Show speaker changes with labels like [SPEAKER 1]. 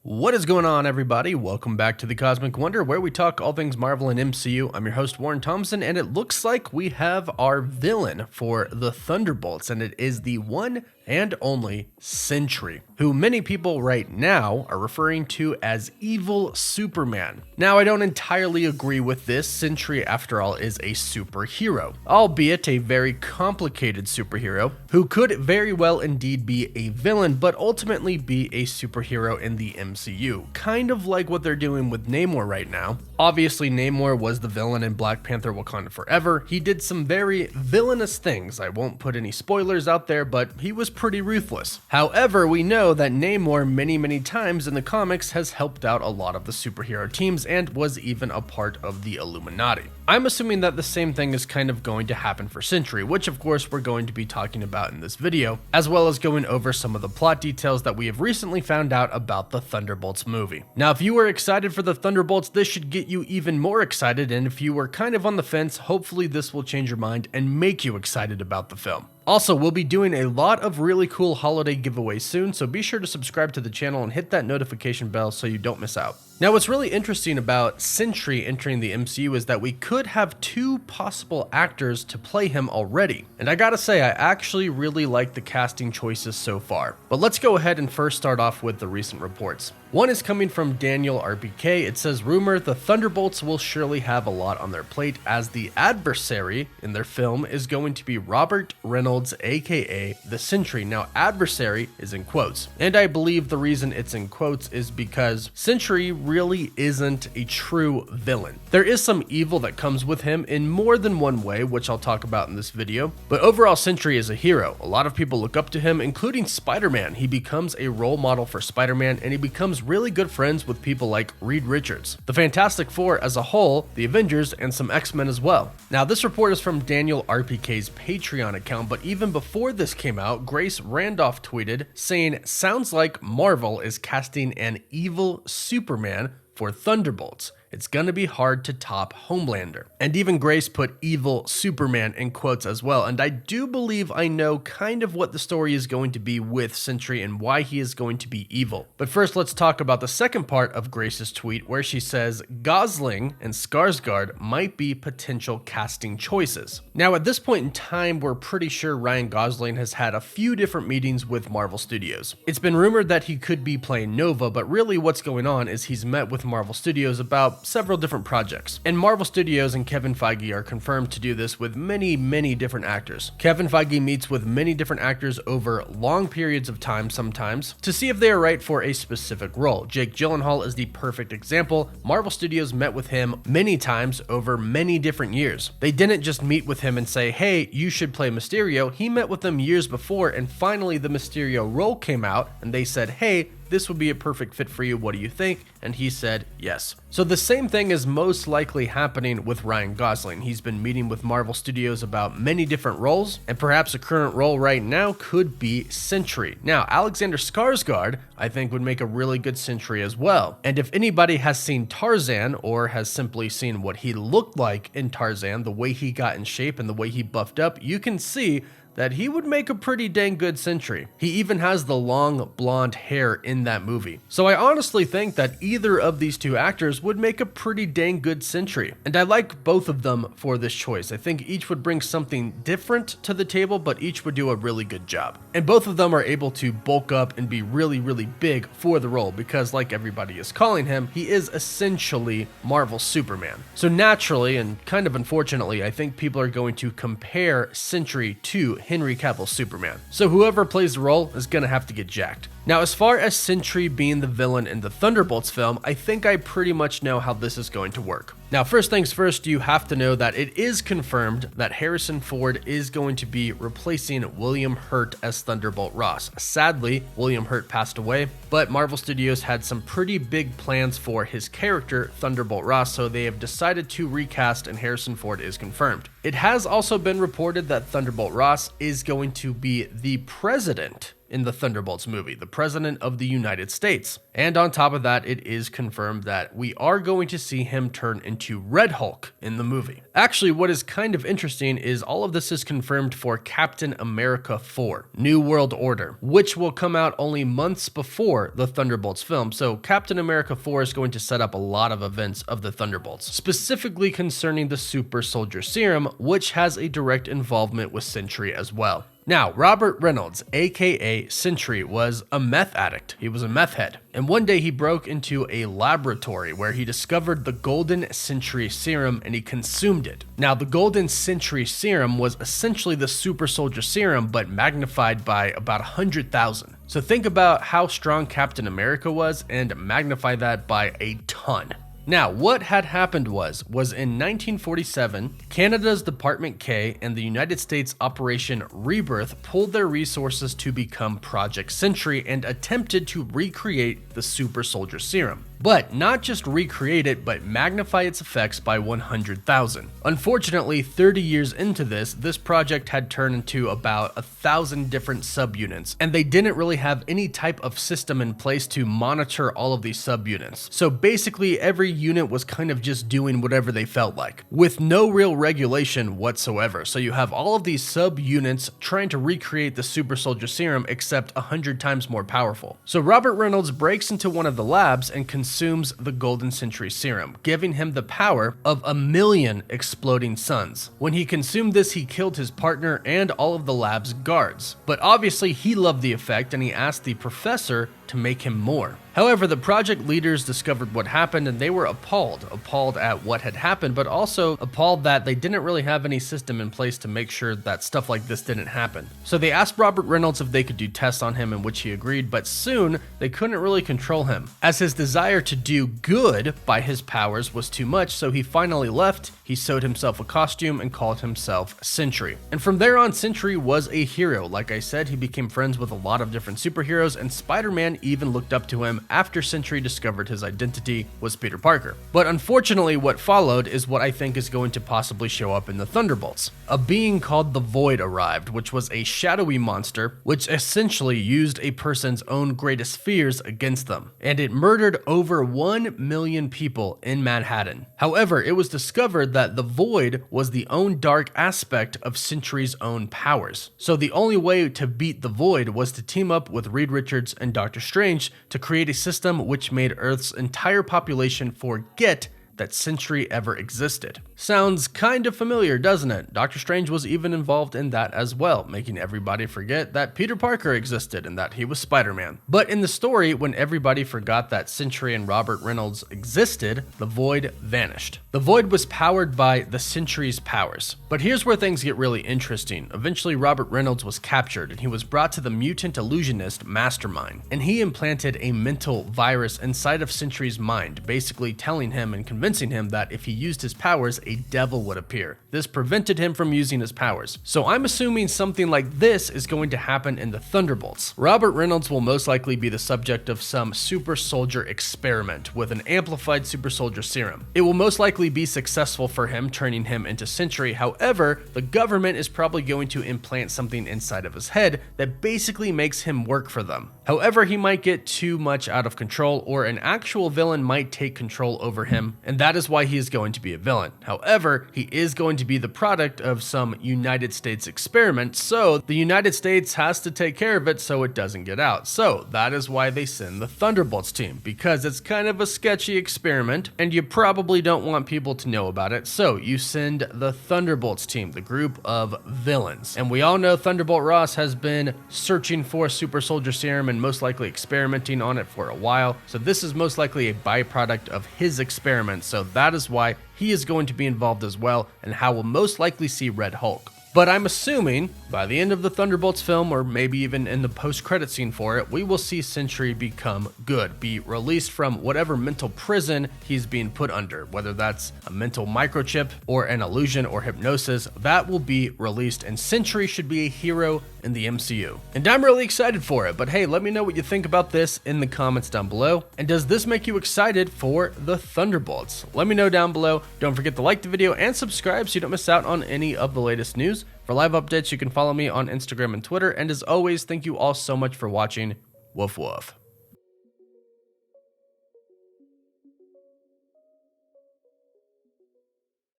[SPEAKER 1] What is going on, everybody? Welcome back to the Cosmic Wonder, where we talk all things Marvel and MCU. I'm your host, Warren Thompson, and it looks like we have our villain for the Thunderbolts, and it is the one and only Sentry, who many people right now are referring to as Evil Superman. Now, I don't entirely agree with this. Sentry, after all, is a superhero, albeit a very complicated superhero, who could very well indeed be a villain, but ultimately be a superhero in the MCU, kind of like what they're doing with Namor right now. Obviously, Namor was the villain in Black Panther: Wakanda Forever. He did some very villainous things. I won't put any spoilers out there, but he was pretty ruthless. However, we know that Namor many times in the comics has helped out a lot of the superhero teams and was even a part of the Illuminati. I'm assuming that the same thing is kind of going to happen for Sentry, which of course we're going to be talking about in this video, as well as going over some of the plot details that we have recently found out about the Thunderbolts movie. Now, if you were excited for the Thunderbolts, this should get you even more excited, and if you were kind of on the fence, hopefully this will change your mind and make you excited about the film. Also, we'll be doing a lot of really cool holiday giveaways soon, so be sure to subscribe to the channel and hit that notification bell so you don't miss out. Now, what's really interesting about Sentry entering the MCU is that we could have two possible actors to play him already. And I gotta say, I actually really like the casting choices so far. But let's go ahead and first start off with the recent reports. One is coming from Daniel RPK. It says, rumor the Thunderbolts will surely have a lot on their plate, as the adversary in their film is going to be Robert Reynolds, aka the Sentry. Now, adversary is in quotes, and I believe the reason it's in quotes is because Sentry really isn't a true villain. There is some evil that comes with him in more than one way, which I'll talk about in this video, but overall Sentry is a hero. A lot of people look up to him, including Spider-Man. He becomes a role model for Spider-Man, and he becomes really good friends with people like Reed Richards, the Fantastic Four as a whole, the Avengers, and some X-Men as well. Now, this report is from Daniel RPK's Patreon account, but even before this came out, Grace Randolph tweeted saying, sounds like Marvel is casting an evil Superman for Thunderbolts. It's gonna be hard to top Homelander. And even Grace put evil Superman in quotes as well. And I do believe I know kind of what the story is going to be with Sentry and why he is going to be evil. But first, let's talk about the second part of Grace's tweet, where she says Gosling and Skarsgård might be potential casting choices. Now, at this point in time, we're pretty sure Ryan Gosling has had a few different meetings with Marvel Studios. It's been rumored that he could be playing Nova, but really what's going on is he's met with Marvel Studios about several different projects. And Marvel Studios and Kevin Feige are confirmed to do this with many different actors. Kevin Feige meets with many different actors over long periods of time sometimes to see if they are right for a specific role. Jake Gyllenhaal is the perfect example. Marvel Studios met with him many times over many different years. They didn't just meet with him and say, hey, you should play Mysterio. He met with them years before, and finally the Mysterio role came out and they said, hey, this would be a perfect fit for you. What do you think? And he said yes. So the same thing is most likely happening with Ryan Gosling. He's been meeting with Marvel Studios about many different roles, and perhaps a current role right now could be Sentry. Now, Alexander Skarsgård, I think, would make a really good Sentry as well. And if anybody has seen Tarzan, or has simply seen what he looked like in Tarzan, the way he got in shape and the way he buffed up, you can see that he would make a pretty dang good Sentry. He even has the long blonde hair in that movie. So I honestly think that either of these two actors would make a pretty dang good Sentry. And I like both of them for this choice. I think each would bring something different to the table, but each would do a really good job. And both of them are able to bulk up and be really big for the role, because like everybody is calling him, he is essentially Marvel Superman. So naturally, and kind of unfortunately, I think people are going to compare Sentry to Henry Cavill's Superman. So whoever plays the role is gonna have to get jacked. Now, as far as Sentry being the villain in the Thunderbolts film, I think I pretty much know how this is going to work. Now, first things first, you have to know that it is confirmed that Harrison Ford is going to be replacing William Hurt as Thunderbolt Ross. Sadly, William Hurt passed away, but Marvel Studios had some pretty big plans for his character, Thunderbolt Ross, so they have decided to recast, and Harrison Ford is confirmed. It has also been reported that Thunderbolt Ross is going to be the president in the Thunderbolts movie, the President of the United States. And on top of that, it is confirmed that we are going to see him turn into Red Hulk in the movie. Actually, what is kind of interesting is all of this is confirmed for Captain America 4, New World Order, which will come out only months before the Thunderbolts film. So Captain America 4 is going to set up a lot of events of the Thunderbolts, specifically concerning the Super Soldier Serum, which has a direct involvement with Sentry as well. Now, Robert Reynolds, aka Sentry, was a meth addict. He was a meth head. And one day he broke into a laboratory where he discovered the Golden Sentry Serum and he consumed it. Now, the Golden Sentry Serum was essentially the Super Soldier Serum, but magnified by about 100,000. So think about how strong Captain America was and magnify that by a ton. Now, what had happened was in 1947, Canada's Department K and the United States Operation Rebirth pulled their resources to become Project Sentry and attempted to recreate the Super Soldier Serum. But not just recreate it, but magnify its effects by 100,000. Unfortunately, 30 years into this project had turned into about 1,000 different subunits, and they didn't really have any type of system in place to monitor all of these subunits. So basically, every unit was kind of just doing whatever they felt like, with no real regulation whatsoever. So you have all of these subunits trying to recreate the Super Soldier Serum, except 100 times more powerful. So Robert Reynolds breaks into one of the labs and consumes the Golden Sentry Serum, giving him the power of 1,000,000 exploding suns. When he consumed this, he killed his partner and all of the lab's guards. But obviously he loved the effect and he asked the professor to make him more. However, the project leaders discovered what happened and they were appalled at what had happened, but also appalled that they didn't really have any system in place to make sure that stuff like this didn't happen. So they asked Robert Reynolds if they could do tests on him, in which he agreed, but soon they couldn't really control him, as his desire to do good by his powers was too much. So he finally left, he sewed himself a costume and called himself Sentry. And from there on, Sentry was a hero. Like I said, he became friends with a lot of different superheroes, and Spider-Man even looked up to him after Sentry discovered his identity was Peter Parker. But unfortunately, what followed is what I think is going to possibly show up in the Thunderbolts. A being called the Void arrived, which was a shadowy monster, which essentially used a person's own greatest fears against them, and it murdered over 1,000,000 people in Manhattan. However, it was discovered that the Void was the own dark aspect of Sentry's own powers. So the only way to beat the Void was to team up with Reed Richards and Dr. Strange to create a system which made Earth's entire population forget that Sentry ever existed. Sounds kind of familiar, doesn't it? Doctor Strange was even involved in that as well, making everybody forget that Peter Parker existed and that he was Spider-Man. But in the story, when everybody forgot that Sentry and Robert Reynolds existed, the Void vanished. The Void was powered by the Sentry's powers. But here's where things get really interesting. Eventually, Robert Reynolds was captured and he was brought to the mutant illusionist Mastermind, and he implanted a mental virus inside of Sentry's mind, basically telling him and convincing him that if he used his powers, a devil would appear. This prevented him from using his powers. So I'm assuming something like this is going to happen in the Thunderbolts. Robert Reynolds will most likely be the subject of some super soldier experiment with an amplified super soldier serum. It will most likely be successful for him, turning him into Sentry. However, the government is probably going to implant something inside of his head that basically makes him work for them. However, he might get too much out of control, or an actual villain might take control over him, and that is why he is going to be a villain. However, he is going to be the product of some United States experiment, so the United States has to take care of it so it doesn't get out. So that is why they send the Thunderbolts team, because it's kind of a sketchy experiment, and you probably don't want people to know about it, so you send the Thunderbolts team, the group of villains. And we all know Thunderbolt Ross has been searching for Super Soldier Serum and most likely experimenting on it for a while, so this is most likely a byproduct of his experiment, so that is why he is going to be involved as well, and how we'll most likely see Red Hulk. But I'm assuming by the end of the Thunderbolts film, or maybe even in the post-credit scene for it, we will see Sentry become good, be released from whatever mental prison he's being put under, whether that's a mental microchip or an illusion or hypnosis. That will be released, and Sentry should be a hero in the MCU. And I'm really excited for it, but hey, let me know what you think about this in the comments down below. And does this make you excited for the Thunderbolts? Let me know down below. Don't forget to like the video and subscribe so you don't miss out on any of the latest news. For live updates, you can follow me on Instagram and Twitter, and as always, thank you all so much for watching. Woof woof.